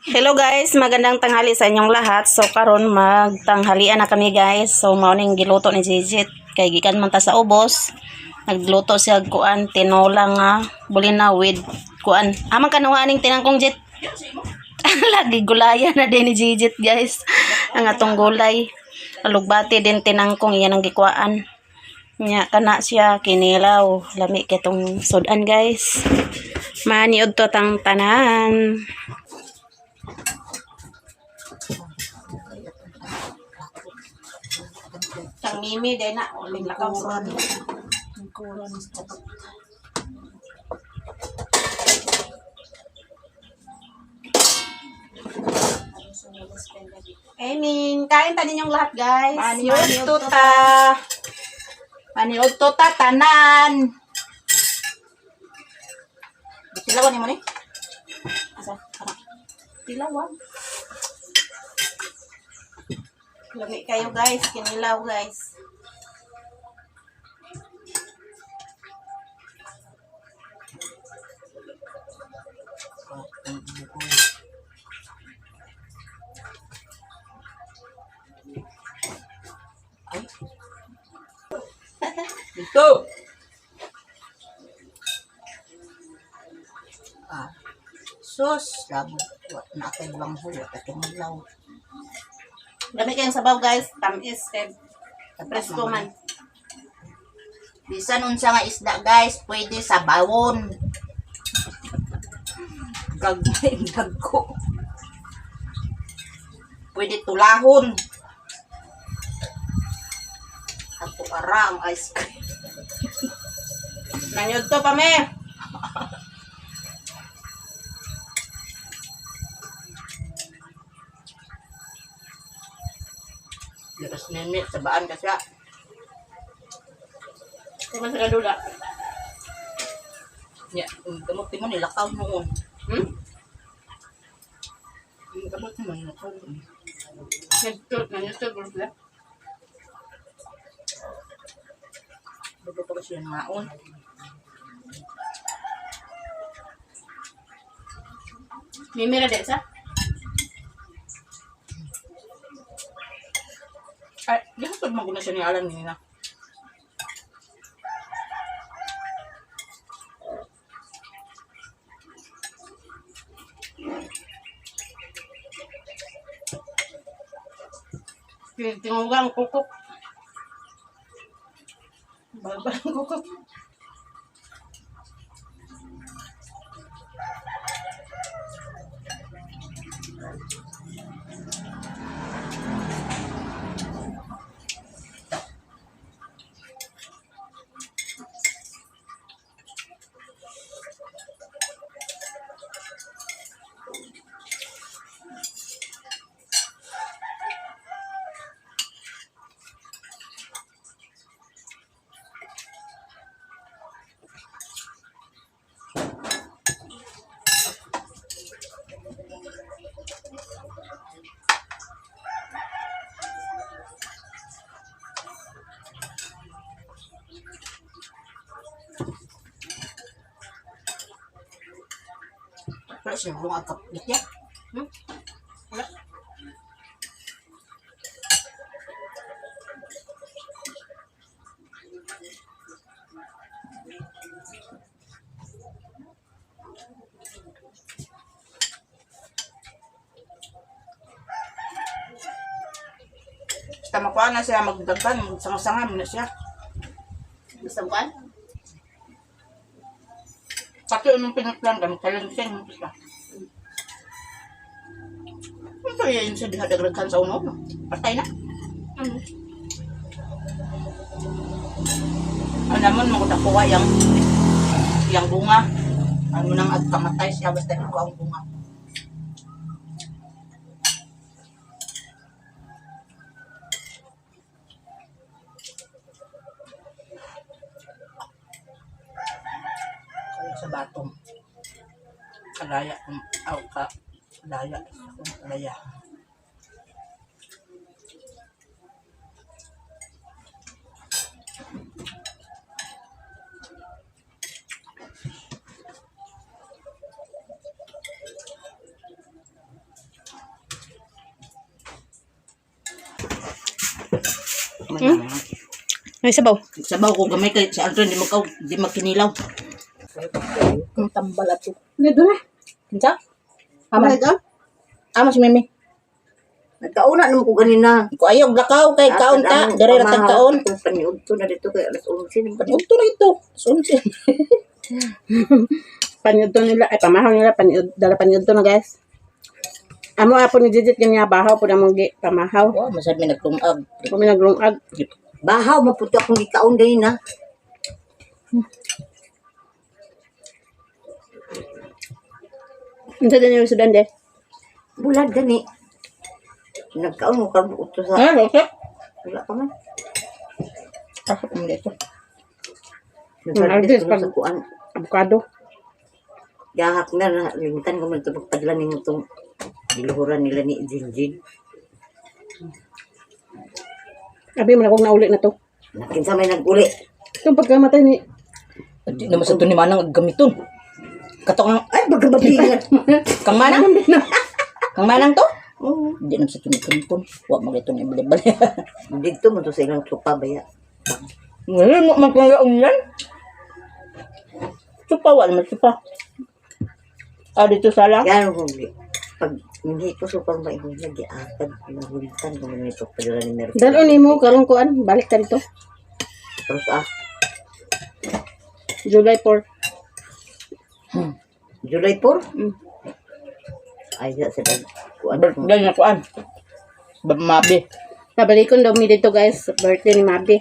Hello guys, magandang tanghali sa inyong lahat. So karon magtanghalian na kami guys. So mao ning giluto ni Jijit kay gikan man ta sa ubos. Nagluto siya kuan tinola nga bulina with kuan. Amang kanuha ning tinangkong Jit. Lagi gulayan na din ni Jijit guys. Ang atong gulay. Alugbati din tinangkong iyan ang gikuan. Nya kana siya kinilaw. Lami kitong sudan guys. Maniud to tang tanan. Sang mimi din na uling lakaw sa kuran sa kain ta ninyong lahat guys. Maniud to ta tanan. Tilawan ni mo ni? Asa? Tilawan. Lami kayo guys, kinilaw guys. Ay. Ito. Sus, labo. Na kay lang ho, at kinilaw. Lami kayong sabaw guys, tamis kay presko man. Bisan unsa nga isda guys, pwede sa bawon. Gagmay dagko. Pwede tulahon. Ato ara ang ice cream. Nanyod to pa me. Diras minit sa baan ka siya. Kuman sa dula. Ya, gamot mo nilakaw noon. Gamot mo nilakaw noon. Nanyod to bro. Bago pa siya naon. Mimi ra sa? Ay, di ko maguna siya ni Alan nila. Tingugang kukuk. Balbal kukuk. Wala siya lunga kapit niya. Wala. Basta makuha na siya magdagkan, magsanga-sanga na siya. Gusto mo kan? Pati anong pinagplan kami, talang-sing siya. Ito yun siya dihadagdagan sa uno. Patay na. Ano naman, magutakuha yung bunga. Ano nang agkamatay siya, basta ikaw ang bunga. Kaya sa batong. Kalaya, kalaya, kalaya. May sabaw. Sabaw ko gamay kay sa Andro di magkinilaw. Ang tambal ato. Dito na. Kinsa? Ama ito? Ama si Mimi. Nagkauna naman ko ganina. Ko ayaw lakaw kay kaon ta, dire ra tag kaon. Paniud to na dito kay alas 11 pa. Ugto na ito. Sunsin. Panyod to nila. Ay, pamahaw nila. Dala panyod to na, guys. Amo apo ni Jijit kanya bahaw po na mong pamahaw. Wow, masad mi nagtungag. Kami naglungag. Bahaw maputo akong gikaon ganina. Unsa din yung sudan de? Bulad gani. Nagkaon mo karbo uto sa Ah, okay. wala pa man. Pasok mo dito. Nagkadis ko sa kuan. Avocado. Gahak na lingitan ko man ito pagpadala ni mo itong diluhuran nila ni Jinjin. Abi man akong nauli na to. Nakinsa may nag-uli. Itong pagkamatay ni... Di naman sa to ni manang gamiton. Katok ng Ay, bagababingan. kang manang. Kang manang to? Oo. Di naman sa to ni gamiton. Wa mo ito ni balibal. Dito mo to sa ilang tupa baya. Wala mo magkakaon yan. Supa, wala naman supa. Ah, dito sala. Yan ko pag hindi ko super ba yung lagi agad nahulitan ko man ito padala ni Mercury. Dalo ni mo, karong kuan. Balik ka dito. Terus July 4. July 4? Mm. Ay, sa kuan. Birthday na kuan. Mabi. Nabalikon daw mi dito, guys. Birthday ni Mabi.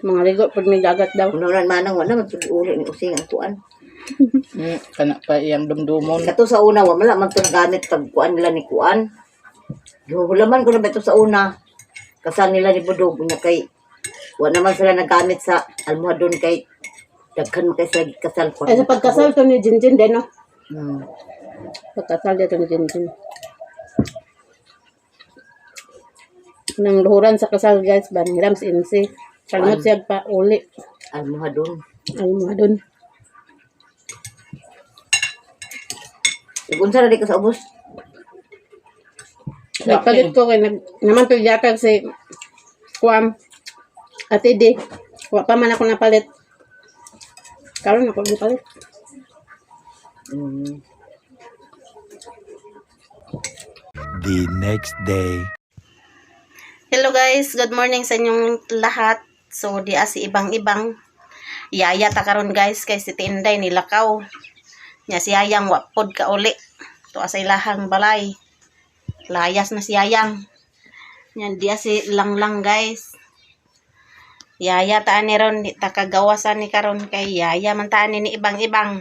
Mga ligo, pag may dagat daw. Unaran manang wala man uli ni using ang kuan. Kana pa iyang dumdumon. Kato sa una wala man to nagamit pag kuan nila ni kuan. Gihulaman ko na ba ito sa una. Kasal nila ni Budog niya kay wala naman sila nagamit sa almohadon kay daghan man kay sila kasal ko. Ay, sa pagkasal to ni Jinjin din, no? Hmm. Pagkasal dito ni Jinjin. Nang luhuran sa kasal, guys. Baniram si MC. Kalmot siya pa uli. Almohadon. Ay, mga dun. Unsa na di ka sa ubos? Nagpalit ko kay naman to yatag si Kuam Ate D. Wa pa man ako napalit. Karon ako napalit. Hmm. The next day. Hello guys, good morning sa inyong lahat. So di si ibang-ibang yaya ta karon guys kay si Tinday nilakaw. Nya si Yayang wa pod ka uli. To sa ilahang balay. Layas na si Yayang. Nya di si Langlang guys. Yaya ta ni ron di ta kagawasan ni karon kay yaya man ta ni ibang-ibang.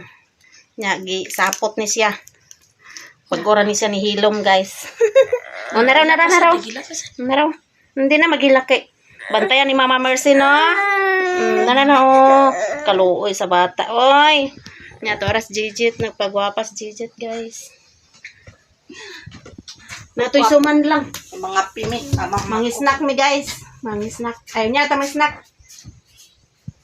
Nya gi sapot ni siya. Pagora ni siya ni hilom guys. O naraw. Naraw. Hindi na magilaki. Bantayan ni Mama Mercy, no? Oh. Kaluoy sa bata. Oy. Nya to oras Jijit. Nagpagwapas Jijit, guys. Natoy suman lang. Mga pimi. Mangi snack mi, guys. Mangi snack. Ayun niya, tamang snack.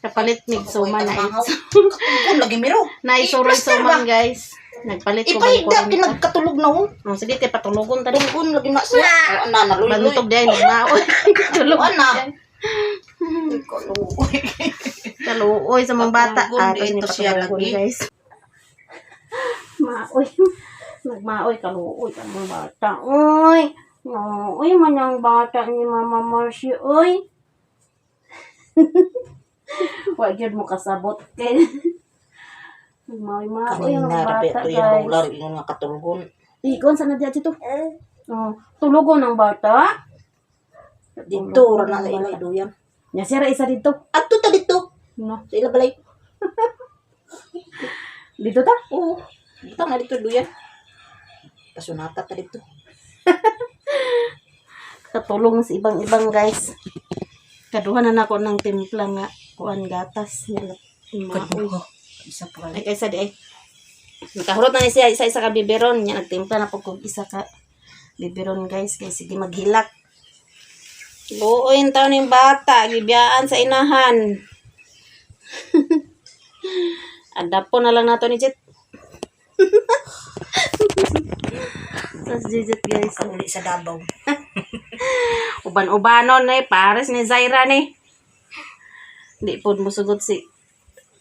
Kapalit mig suman na ito. Kung lagi miro. Naisuroy suman, guys. Nagpalit ko Ipahigda, ng kinagkatulog na ho. Oh, sige, kay patulugon tadi. Kung lagi na siya. Naluloy. Bantog din, nagmaoy. Tulugan na. Kaluoy sa mga bata. Patulugon, Tapos ni ito siya patulugon, lagi. guys. Maoy. Nagmaoy, kaluoy sa mga bata. Uy. Uy, manang bata ni Mama Marcy. Uy. Wag yun mo kasabot kay. Maoy ang Kanina, rapi bata, ito yung guys. ular, yung nga katulugon. Ikon, sana diyan dito? Oh, tulugon ng bata. Dito, ora na sa ilay doyan. Nya sira isa dito. Ato ta dito. No. Sa ila balay. Dito ta? Oo. Dito nga dito doyan. Kasunata ta dito. Katulong sa ibang-ibang guys. Kaduha na nako ng timpla nga kuan gatas nya maoy. Isa pa Ay kaysa di ay. Nakahurot na ni siya isa-isa ka biberon nya nagtimpla na pug isa ka biberon guys kay sige maghilak. Luoy taw ning bata gibiyaan sa inahan. Adapo na lang nato ni Jet. Tas Jet guys. uli sa Davao. Uban-ubanon ni pares ni Zaira ni. Di po musugot si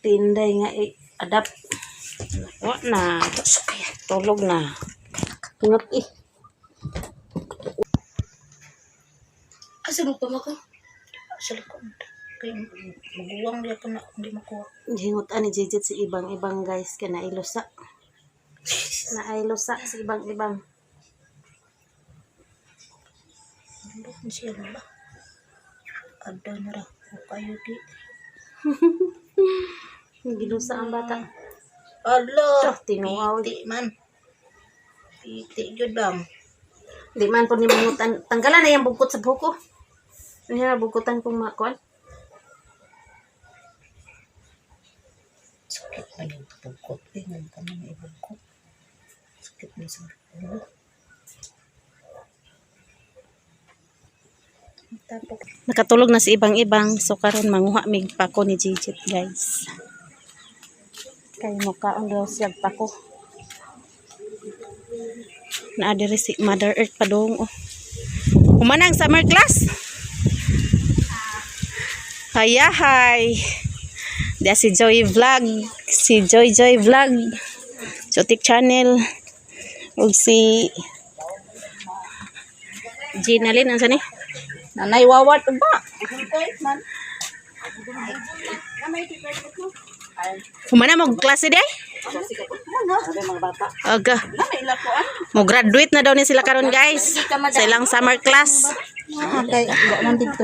Tinday nga adapt. Wa na. Tulog na. Ingat Asa mo pamako? Sa likod. Kaya maguwang niya pa na hindi makuha. Jingot ani jijit si ibang-ibang guys kay nailusa. Nailusa si ibang-ibang. Ano siya na ba? Ada na ra. Kayo di. Gilusa ang bata. Alo. Tinuaw. Piti man. Piti yun lang. Di man po ni mangutan. Tanggalan na yung bukot sa buko. Ano na bukutan kong makuan? Sakit na yung bukot. Tingnan ka na may bukot. Sakit na sa bukot. Tapos. Nakatulog na si ibang-ibang. So karon manguha mig pako ni Jijit guys. Kay mukhaon daw siya pako. Naadiri si Mother Earth pa doon. Oh. Humanang summer class. Hi. Dia si Joy Vlog. Si Joy Vlog. Jotik Channel. Ug si Ginalyn. Ang sani? Nanay wawat ba? Humana mo klase day? Aga. Mo graduate na daw ni sila karon guys. Sa ilang summer class. Okay, nandito.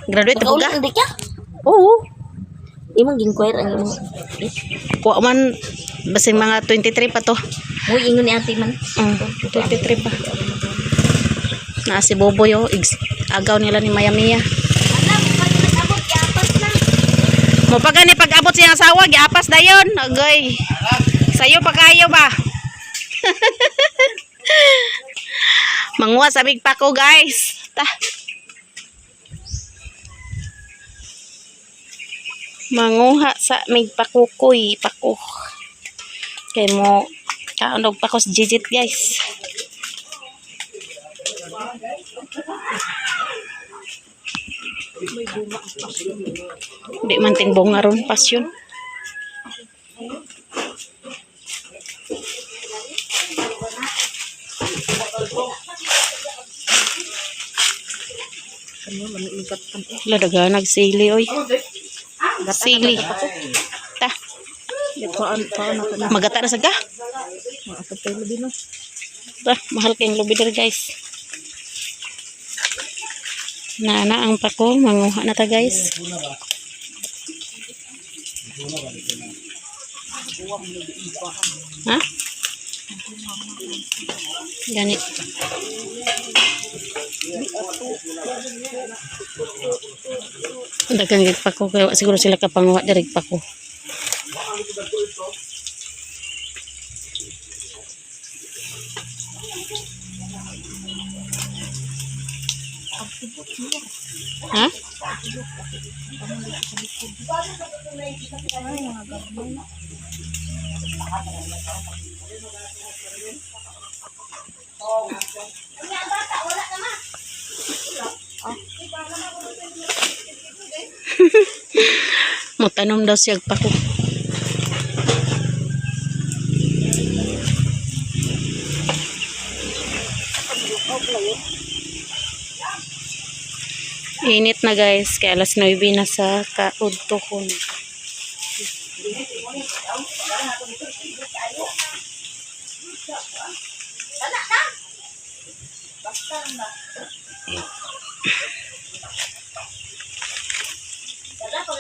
Graduate ko ga? Hindi ka? Oo. Imong ginquire ang imong. Kuha man basing mga 23 pa to. Uy, ingon ni ate man. 23 pa. Na si Boboy oh, agaw nila ni Mayamiya. Mo pa gani pag-abot siyang asawa, giapas dayon. Agay. Sayo pa kayo ba? Manguha sa big pako guys. Ta. Manguha sa mig pakukoy, pako. Kay mo kaonog pako si Jijit guys. Di man ting bunga ron pasyon. Ladaga nagsili oy. Sili. Ta. Magata na saga. Ta, mahal kayong lubidar guys. Nana ang pako, manguha na ta guys. Ha? Ganit. Dagang gig pako kaya siguro sila kapanguha direk pako. Ha? Mutanom daw siya pa ko. Init na guys, kaya alas 9 na sa kaudtokon.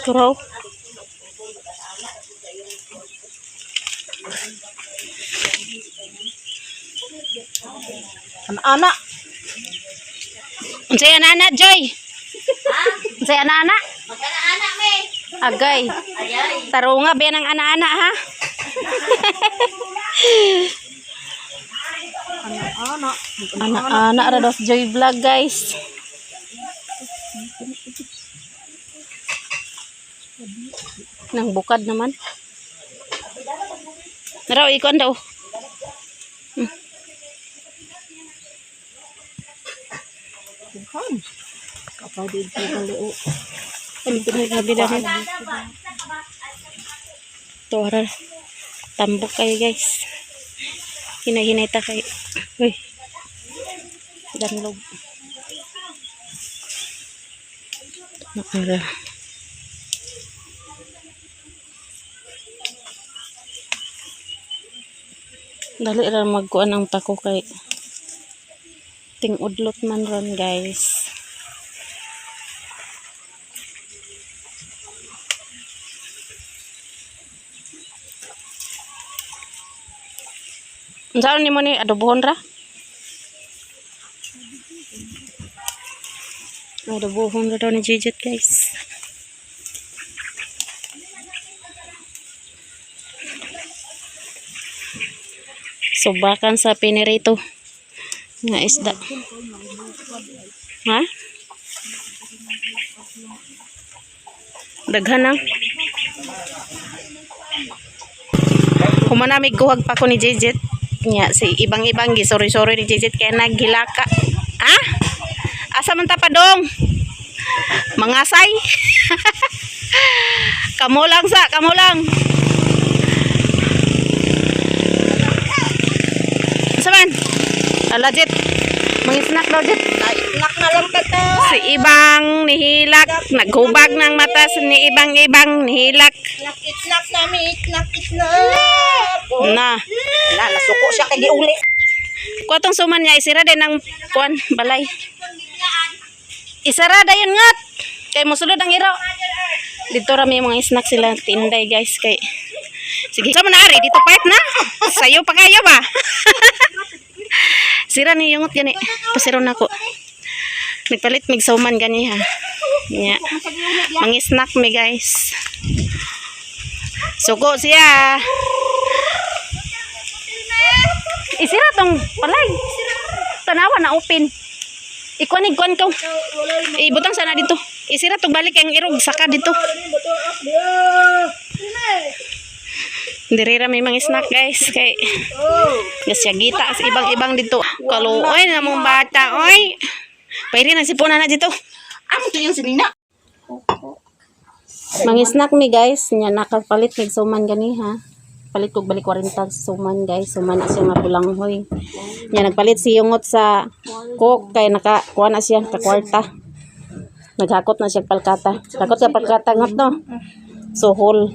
Kuraw. Anak. Unsay anak Joy? Unsay anak? Anak me. Agay. Tarunga ba ng anak-anak ha? Anak-anak ra daw si Joy Vlog guys. Nang bukad naman. Naraw ikon daw. Tuhan. Kapag dito kalio. Ano ito na gabi dahil? Tora. Tambok kayo guys. Hinahinay ta kayo. Uy. Danlog. Nakara. Dali ra magkuan ang pako kay ting udlot man ron guys. Unsa ni mo ni adobohon ra? Adobohon ra daw ni Jijit guys. Subakan sa pinirito nga isda. Ha? Daghan na. Humanamig kuhag pa ko ni Jijit. Nya si ibang-ibang gi sorry ni Jijit kaya naghilaka. Ah? Asa man ta pa dong? Mangasay. Kamo lang. Saman? Alajit. Mangisnak daw jit. Nak na lang tata. Si ibang nihilak, naghubag ng mata ni ibang nihilak. Nakitnak namin, nakitnak. Na. Wala, nasuko siya kay giuli. Kuatong suman niya isira din ng kuan balay. Isara dayon ngat. Kay mosulod ang iraw. Dito rami mga snack sila tinday guys kay. Sige, sama na ari dito part na. Sayo pa kayo ba? Sira ni yungot gani. Pasiron ako. Nagpalit mig sauman gani ha. Nya. Mga snack mi guys. Suko siya. Isira tong palay. Tanawa na open. Ikuan ko. Ibutang sana dito. Isira tong balik ang irog saka dito. Dirira may mga snack guys kay gasyagita sa ibang-ibang dito. Kaluoy na mong bata oy. Pwede na sipuna na dito. Amo to yung sinina. Mga snack mi guys, nya nakapalit mig suman gani ha. Palit kog balik 40 suman guys, suman na siya nga bulanghoy. Nya nagpalit si yungot sa cook kay nakakuha na siya ka kwarta. Naghakot na siya palkata. Hakot ka palkata ngot no. So whole.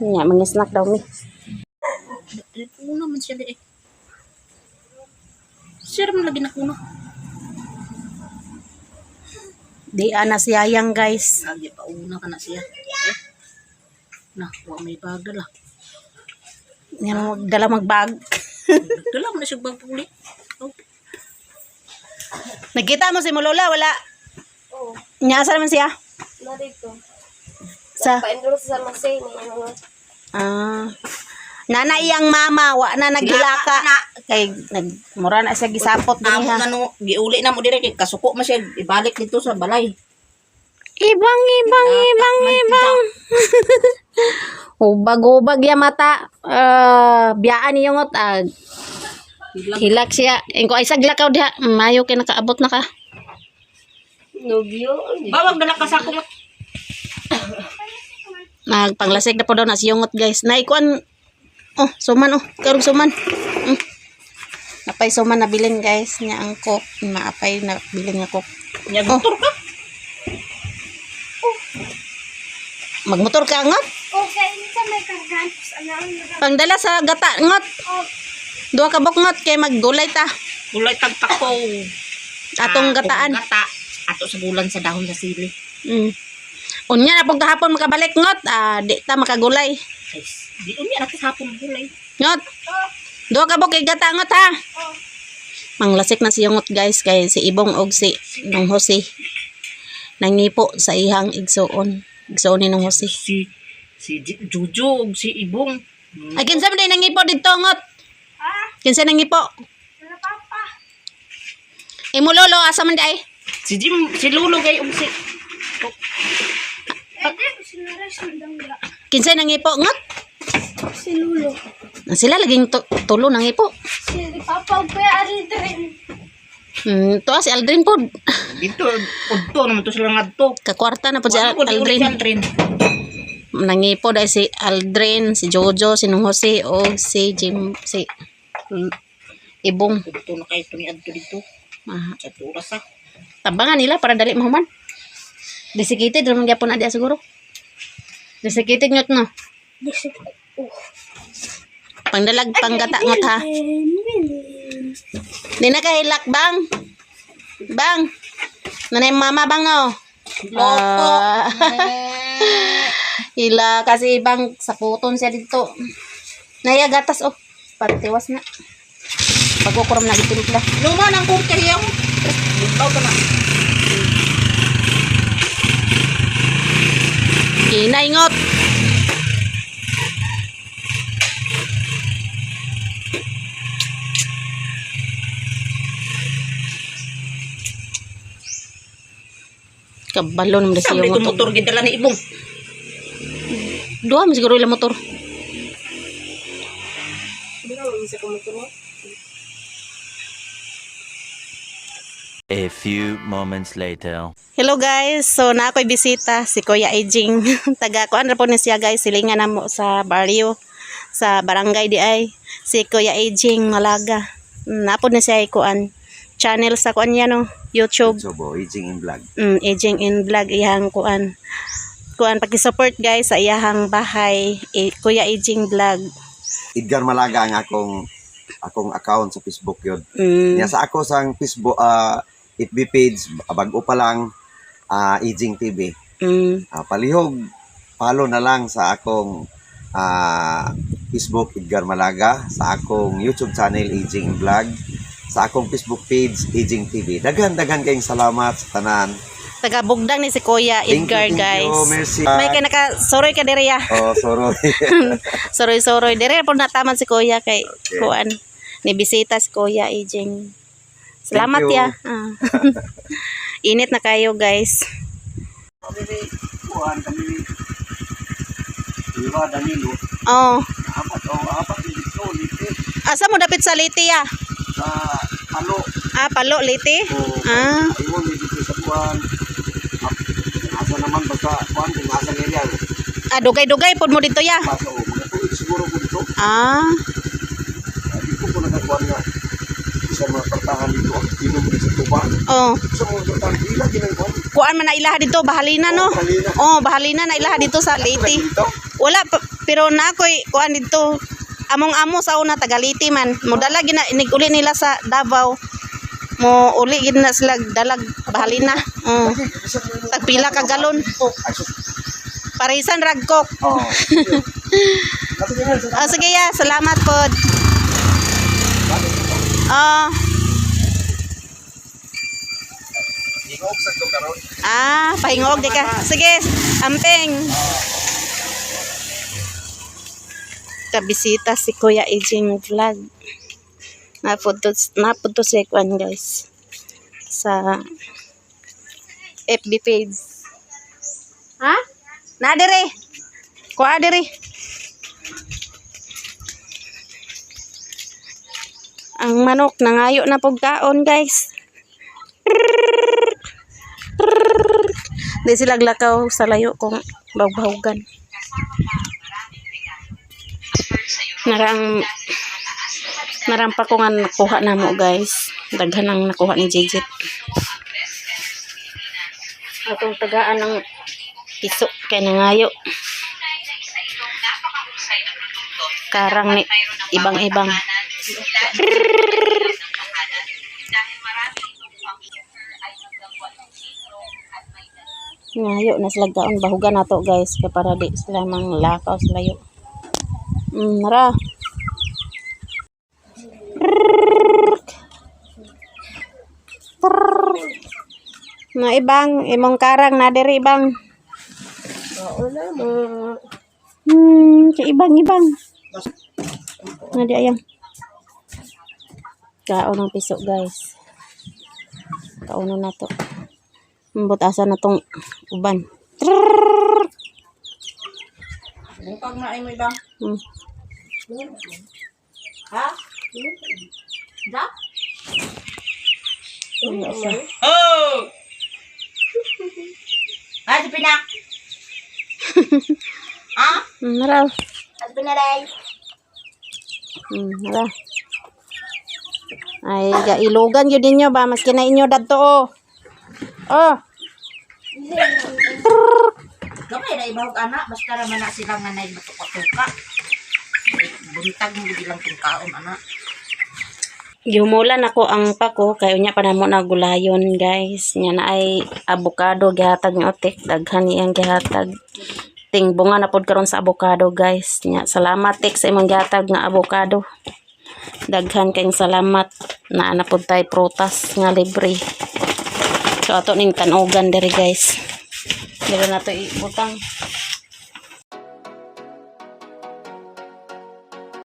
Nya mga snack daw mi. Puno man siya di. Sir man lagi na kuno. Di ana siyang guys. Lagi pa una ka na siya. Na, wa may bagal ah. Nya magdala magbag. Dala mo na siya bagpuli. Nakita mo si Molola wala? Oo. Nya asa naman siya? Narito. Sa Pa-enroll sa Masay ni ano. Nana iyang mama wa na naghilaka na kay nagmura na siya gisapot Amo dinhi ha. na no, giuli na mo dire kay kasuko man siya ibalik dito sa balay. Ibang. Hubag ya mata. Biyaan ni yungot hilak siya. Engko ay saglakaw diha. Mayo kay nakaabot na ka. Nobyo. Bawag dala ka sa akong Nagpanglasig na po daw na si yungot guys. Naikuan suman karong suman. Napay suman na bilin guys nya ang cook. Naapay na bilin nga cook. nya motor ka. Magmotor ka ngot? Okay, sa may kargan. Ano? Pangdala sa gata ngot. Duha ka bok ngot kay maggulay ta. Gulay tagtako. Atong gataan. Gata ato sa bulan sa dahon sa sili. Unya na pong kahapon makabalik ngot. Di ta makagulay. Di umi anak sa hapon gulay. Ngot. Duha ka bok kay gata ngot ha. Manglasik na si yungot guys kay si Ibong og si Nong Jose. Nangipo sa ihang igsuon. Igsuon ni Nong Jose. Si Juju og si Ibong. Ay kinsa man day nangipo dito ngot? Kinsa nangipo? Wala papa. Imo lolo asa man day? Si Lulo gay og si Sinaras ng dangga. Kinsa nangipo ngot? Si Lulo. Sila laging tulo nangipo. Si Papa o Kuya Ari rin. To si Aldrin po. Dito, udto naman to sila ngadto. Kakwarta na po si Wala ko di ulit si Aldrin. Aldrin. Nangipod ay si Aldrin, si Jojo, si Nung Jose, o si Jim, si Ibong. Udto na kayo ni adto dito. Ah, Sa turas ha. tabangan nila para dali mahuman. Designated naman gyapon na dia siguro. Designated ngot no. Pangdalag panggata ngot ha. Di na kahilak bang. Bang. Nanay mama bang oh. Loko. Hila kasi ibang sa puton siya dito. Naya gatas oh. Patiwas na. Pagkukuram na gitimpla. Luman ang kurkeriya mo. Butaw ka na. Inaingot. Kabalo naman siya Sabi yung itong motor gidala ni Ibong. Dua mo siguro ilang motor. A few moments later. Hello guys, so na ako'y bisita si Kuya Ejing. Taga kuan ra po ni siya guys, silingan na mo sa barrio sa barangay di ay si Kuya Ejing Malaga. Napod na siya kuan channel sa kuan niya no, YouTube. Sobo, Aging in Vlog. Ejing in vlog iyang kuan paki-support guys sa iyahang bahay Kuya Ejing vlog. Edgar Malaga ang akong account sa Facebook yun. Mm, Nya sa ako sang Facebook FB page bago pa lang Aging TV. Palihog follow na lang sa akong Facebook Edgar Malaga, sa akong YouTube channel Aging in Vlog, sa akong Facebook page Aging TV. Daghan kayong salamat sa tanan. taga Bugdang ni si Kuya Thank Edgar you, guys. merci. May kay naka soroy ka diri ya. Oh, sorry. Soroy dire po nataman si Kuya kay Okay. kuan ni bisita si Kuya Ejing. Salamat Thank you. ya. Init na kayo guys. Kuan kami ni Iwa Danilo. Oh, Apat dito dito asa mo dapit sa Liti ya? sa Palo. Palo Liti. O, Ah, ayun, dito sa Kuan. Asa naman basta Kuan, kung asa area. dugay-dugay pod mo dito ya. Paso, mga tuwid siguro ko dito. Ah, Di ko nagakuan nga. Isa mga kartahan dito ang pinom sa tuba. oh. Sa mga kartahan, ila ginagawa. Kuan man na ilaha dito bahalina no. Bahalina. Oh, bahalina na ilaha dito sa Liti. Dito. Wala pero na ako'y kuan dito. Among-amo sa una tagaliti man. Mudala gina iniguli nila sa Davao. Mo uli gid na sila dalag bahalina. Tagpila ka galon. Ay, sus. Parisan ragkok. Oh. Sige ya, salamat pod. Oh, Ingog sa to karon. pahingog di ka. Sige, amping. Kabisita si Kuya Ejing vlog. Napunto si Kwan guys sa FB page. Ha? Na dire. Kuha dire. Ang manok nangayo na pagkaon guys. Di sila glakaw sa layo kung bawbahugan. Narampa ko nga nakuha na mo guys. Daghan ang nakuha ni Jijit. Atong tagaan ng piso kay nangayo. Karang ni ibang-ibang. Ngayo na sila gaon bahugan nato guys kay para di sila mang lakaw sa layo. Nara. Na ibang imong karang na diri ibang. Ibang. Na di ayang. Kaon ng piso guys. Kauno na to. Butasan na tong uban. Bukag na ay mo ibang. Ha? Da? Oh! Ano pinak? Ah? Nara. Ano pinaray? Nara. Ay, ilugan yun ninyo ba? Mas kinain nyo dadto, oh. Oh. Gamay na ibahog anak, basta naman na sila nga na matuka-tuka. Buntag mo bilang tingkaon, anak. Gihumulan ako ang pako kay unya pa namo na gulayon guys. Nya na ay avocado gihatag ni Otik, daghan iyang gihatag. Ting bunga na pod karon sa avocado guys. Nya salamat Tik sa imong gihatag nga avocado. Daghan kayong salamat na ana pod tay prutas nga libre. So ato ning tanugan diri guys. Dili na to ibutang.